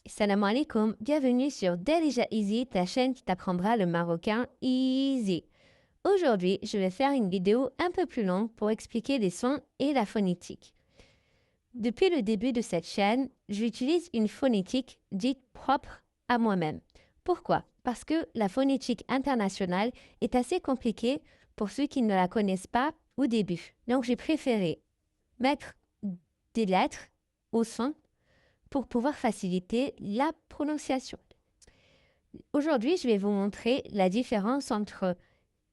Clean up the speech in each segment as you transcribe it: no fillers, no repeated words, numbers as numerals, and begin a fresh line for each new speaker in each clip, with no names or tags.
Salam alaikum, bienvenue sur Darija Easy, ta chaîne qui t'apprendra le marocain easy. Aujourd'hui, je vais faire une vidéo un peu plus longue pour expliquer les sons et la phonétique. Depuis le début de cette chaîne, j'utilise une phonétique dite propre à moi-même. Pourquoi? Parce que la phonétique internationale est assez compliquée pour ceux qui ne la connaissent pas au début. Donc, j'ai préféré mettre des lettres au son pour pouvoir faciliter la prononciation. Aujourd'hui, je vais vous montrer la différence entre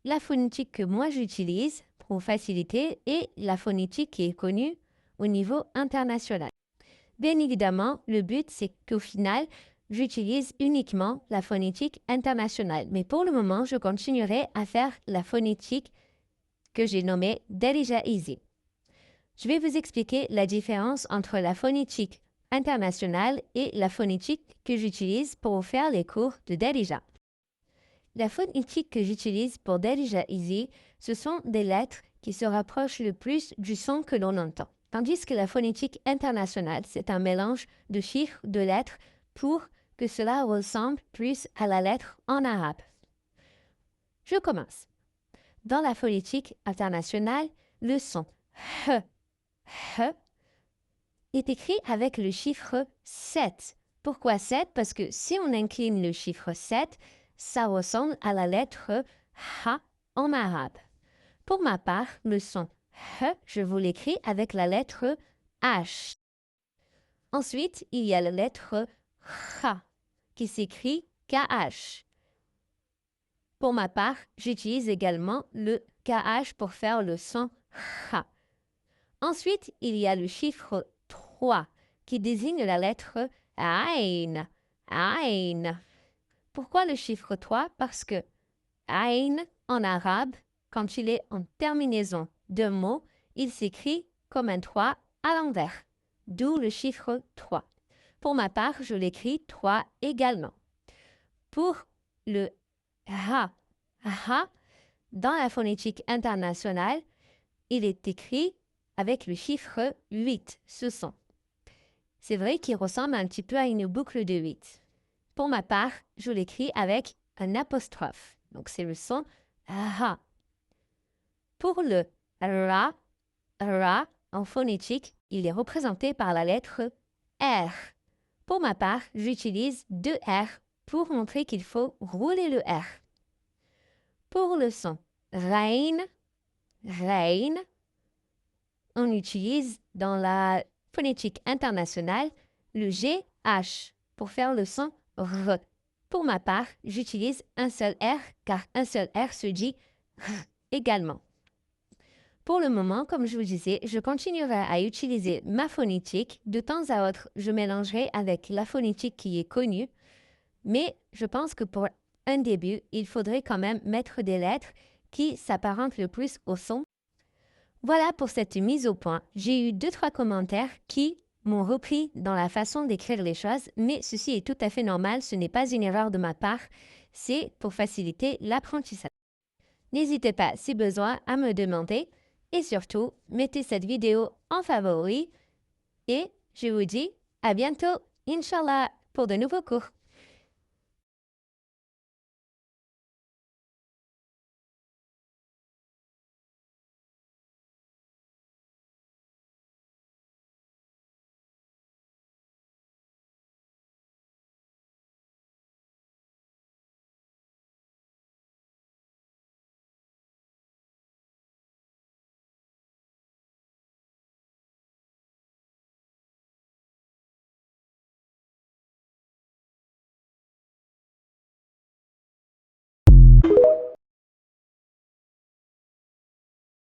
la phonétique que moi j'utilise pour faciliter et la phonétique qui est connue au niveau international. Bien évidemment, le but c'est qu'au final, j'utilise uniquement la phonétique internationale. Mais pour le moment, je continuerai à faire la phonétique que j'ai nommée Darija Easy. Je vais vous expliquer la différence entre la phonétique internationale et la phonétique que j'utilise pour faire les cours de Darija. La phonétique que j'utilise pour Darija Easy, ce sont des lettres qui se rapprochent le plus du son que l'on entend. Tandis que la phonétique internationale, c'est un mélange de chiffres, de lettres, pour que cela ressemble plus à la lettre en arabe. Je commence. Dans la phonétique internationale, le son H, H est écrit avec le chiffre 7. Pourquoi 7? Parce que si on incline le chiffre 7, ça ressemble à la lettre H en arabe. Pour ma part, le son H, je vous l'écris avec la lettre H. Ensuite, il y a la lettre H qui s'écrit KH. Pour ma part, j'utilise également le KH pour faire le son H. Ensuite, il y a le chiffre 3 qui désigne la lettre Ain. Ain. Pourquoi le chiffre 3? Parce que Ain en arabe, quand il est en terminaison d'un mot, il s'écrit comme un 3 à l'envers, d'où le chiffre 3. Pour ma part, je l'écris 3 également. Pour le Ha, Ha, dans la phonétique internationale, il est écrit avec le chiffre 8, ce son. C'est vrai qu'il ressemble un petit peu à une boucle de 8. Pour ma part, je l'écris avec un apostrophe. Donc, c'est le son ha. Pour le ra, ra, en phonétique, il est représenté par la lettre R. Pour ma part, j'utilise deux R pour montrer qu'il faut rouler le R. Pour le son rain, rain, on utilise dans la phonétique internationale le GH pour faire le son R. Pour ma part, j'utilise un seul R car un seul R se dit R également. Pour le moment, comme je vous disais, je continuerai à utiliser ma phonétique. De temps à autre, je mélangerai avec la phonétique qui est connue. Mais je pense que pour un début, il faudrait quand même mettre des lettres qui s'apparentent le plus au son. Voilà pour cette mise au point. J'ai eu 2-3 commentaires qui m'ont repris dans la façon d'écrire les choses, mais ceci est tout à fait normal, ce n'est pas une erreur de ma part, c'est pour faciliter l'apprentissage. N'hésitez pas, si besoin, à me demander et surtout, mettez cette vidéo en favori et je vous dis à bientôt, Inch'Allah, pour de nouveaux cours.